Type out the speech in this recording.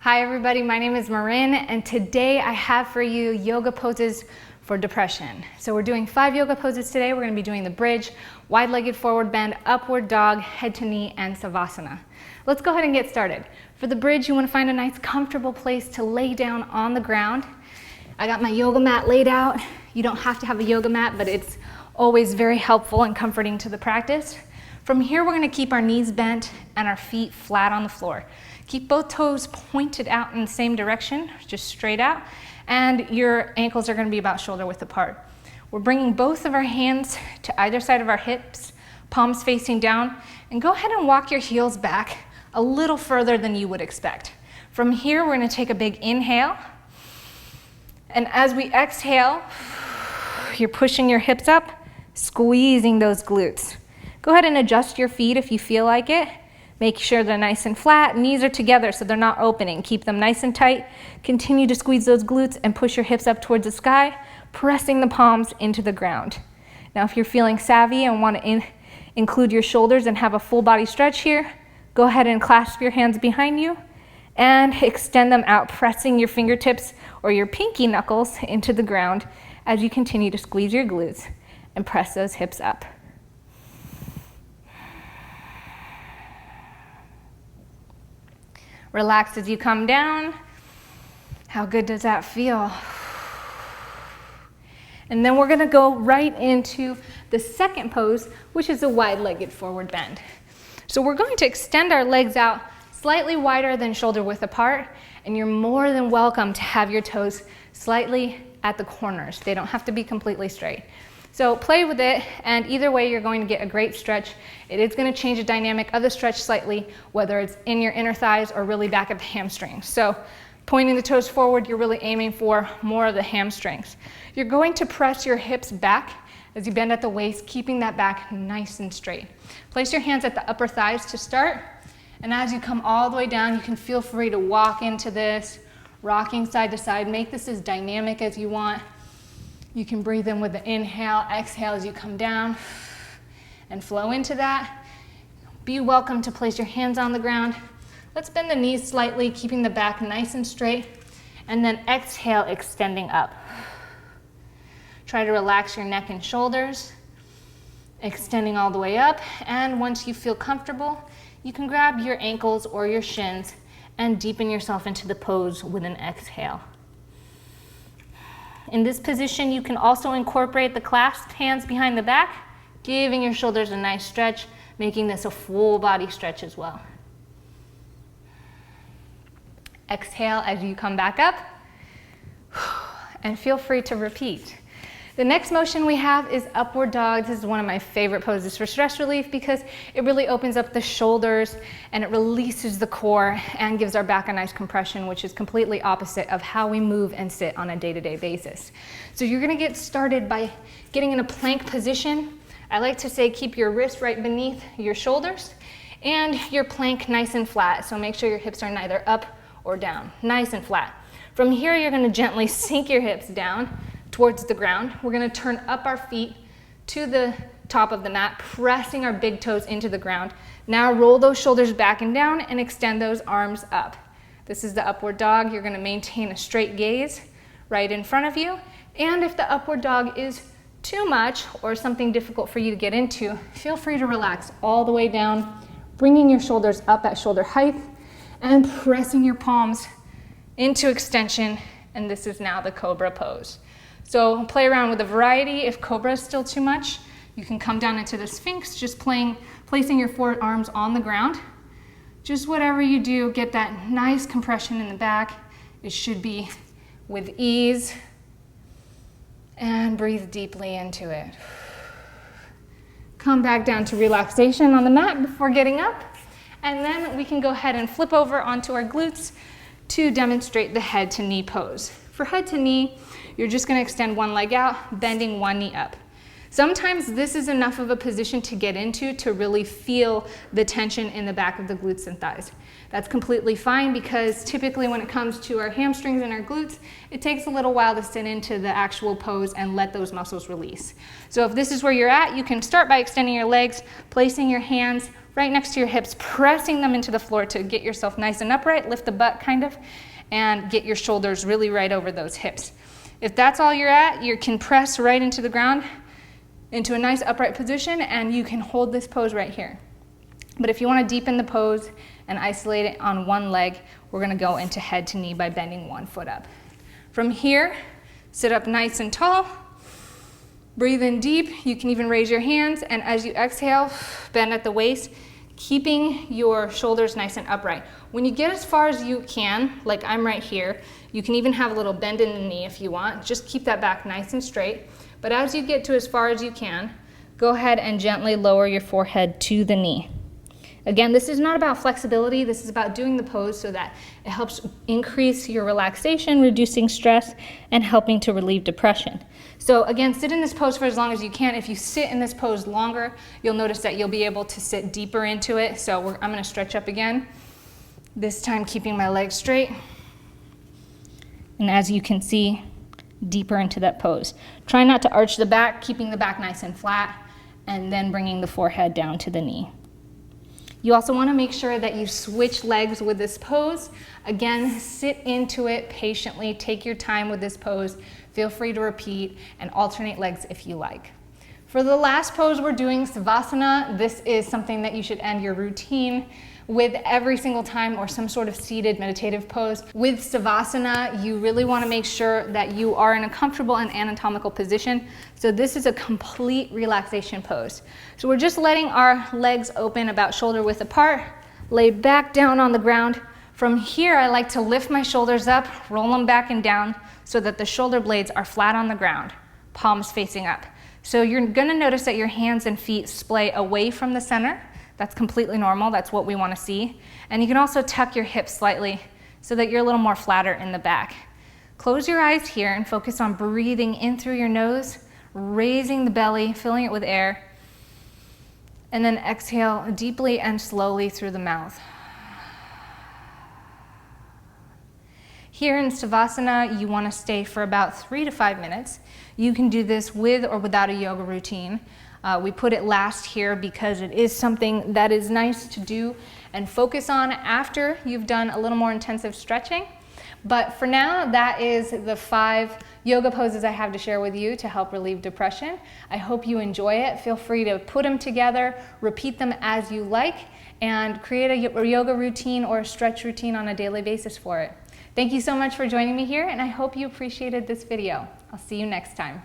Hi everybody, my name is Marin, and today I have for you yoga poses for depression. So we're doing 5 yoga poses today. We're going to be doing the bridge, wide-legged forward bend, upward dog, head to knee, and savasana. Let's go ahead and get started. For the bridge, you want to find a nice comfortable place to lay down on the ground. I got my yoga mat laid out. You don't have to have a yoga mat, but it's always very helpful and comforting to the practice. From here, we're going to keep our knees bent and our feet flat on the floor. Keep both toes pointed out in the same direction, just straight out, and your ankles are going to be about shoulder width apart. We're bringing both of our hands to either side of our hips, palms facing down, and go ahead and walk your heels back a little further than you would expect. From here, we're going to take a big inhale, and as we exhale, you're pushing your hips up, squeezing those glutes. Go ahead and adjust your feet if you feel like it. Make sure they're nice and flat, knees are together so they're not opening. Keep them nice and tight. Continue to squeeze those glutes and push your hips up towards the sky, pressing the palms into the ground. Now if you're feeling savvy and want to include your shoulders and have a full body stretch here, go ahead and clasp your hands behind you and extend them out, pressing your fingertips or your pinky knuckles into the ground as you continue to squeeze your glutes and press those hips up. Relax as you come down. How good does that feel? And then we're going to go right into the second pose, which is a wide-legged forward bend. So we're going to extend our legs out slightly wider than shoulder width apart, and you're more than welcome to have your toes slightly at the corners. They don't have to be completely straight. So play with it, and either way you're going to get a great stretch. It is going to change the dynamic of the stretch slightly, whether it's in your inner thighs or really back at the hamstrings. So pointing the toes forward, you're really aiming for more of the hamstrings. You're going to press your hips back as you bend at the waist, keeping that back nice and straight. Place your hands at the upper thighs to start, and as you come all the way down, you can feel free to walk into this, rocking side to side. Make this as dynamic as you want. You can breathe in with the inhale, exhale as you come down, and flow into that. Be welcome to place your hands on the ground. Let's bend the knees slightly, keeping the back nice and straight, and then exhale, extending up. Try to relax your neck and shoulders, extending all the way up, and once you feel comfortable, you can grab your ankles or your shins and deepen yourself into the pose with an exhale. In this position, you can also incorporate the clasped hands behind the back, giving your shoulders a nice stretch, making this a full body stretch as well. Exhale as you come back up, and feel free to repeat. The next motion we have is upward dog. This is one of my favorite poses for stress relief because it really opens up the shoulders and it releases the core and gives our back a nice compression, which is completely opposite of how we move and sit on a day-to-day basis. So you're going to get started by getting in a plank position. I like to say keep your wrist right beneath your shoulders and your plank nice and flat. So make sure your hips are neither up or down, nice and flat. From here, you're going to gently sink your hips down towards the ground. We're going to turn up our feet to the top of the mat, pressing our big toes into the ground. Now roll those shoulders back and down and extend those arms up. This is the upward dog. You're going to maintain a straight gaze right in front of you. And if the upward dog is too much or something difficult for you to get into, feel free to relax all the way down, bringing your shoulders up at shoulder height and pressing your palms into extension. And this is now the cobra pose. So play around with a variety. If cobra is still too much, you can come down into the Sphinx, just placing your forearms on the ground. Just whatever you do, get that nice compression in the back. It should be with ease. And breathe deeply into it. Come back down to relaxation on the mat before getting up. And then we can go ahead and flip over onto our glutes to demonstrate the head to knee pose. For head to knee, you're just going to extend one leg out, bending one knee up. Sometimes this is enough of a position to get into to really feel the tension in the back of the glutes and thighs. That's completely fine because typically when it comes to our hamstrings and our glutes, it takes a little while to sit into the actual pose and let those muscles release. So if this is where you're at, you can start by extending your legs, placing your hands right next to your hips, pressing them into the floor to get yourself nice and upright, lift the butt kind of, and get your shoulders really right over those hips. If that's all you're at, you can press right into the ground, into a nice upright position, and you can hold this pose right here. But if you want to deepen the pose and isolate it on one leg, we're going to go into head to knee by bending one foot up. From here, sit up nice and tall. Breathe in deep. You can even raise your hands, and as you exhale, bend at the waist, keeping your shoulders nice and upright. When you get as far as you can, like I'm right here, you can even have a little bend in the knee if you want. Just keep that back nice and straight. But as you get to as far as you can, go ahead and gently lower your forehead to the knee. Again, this is not about flexibility. This is about doing the pose so that it helps increase your relaxation, reducing stress, and helping to relieve depression. So again, sit in this pose for as long as you can. If you sit in this pose longer, you'll notice that you'll be able to sit deeper into it. So I'm going to stretch up again, this time keeping my legs straight. And as you can see, deeper into that pose. Try not to arch the back, keeping the back nice and flat, and then bringing the forehead down to the knee. You also want to make sure that you switch legs with this pose. Again, sit into it patiently. Take your time with this pose. Feel free to repeat and alternate legs if you like. For the last pose, we're doing Savasana. This is something that you should end your routine with every single time, or some sort of seated meditative pose. With Savasana, you really want to make sure that you are in a comfortable and anatomical position. So this is a complete relaxation pose. So we're just letting our legs open about shoulder width apart, lay back down on the ground. From here, I like to lift my shoulders up, roll them back and down so that the shoulder blades are flat on the ground, palms facing up. So you're gonna notice that your hands and feet splay away from the center. That's completely normal. That's what we want to see. And you can also tuck your hips slightly so that you're a little more flatter in the back. Close your eyes here and focus on breathing in through your nose, raising the belly, filling it with air, and then exhale deeply and slowly through the mouth. Here in Savasana, you want to stay for about 3 to 5 minutes. You can do this with or without a yoga routine. We put it last here because it is something that is nice to do and focus on after you've done a little more intensive stretching. But for now, that is the 5 yoga poses I have to share with you to help relieve depression. I hope you enjoy it. Feel free to put them together, repeat them as you like, and create a yoga routine or a stretch routine on a daily basis for it. Thank you so much for joining me here, and I hope you appreciated this video. I'll see you next time.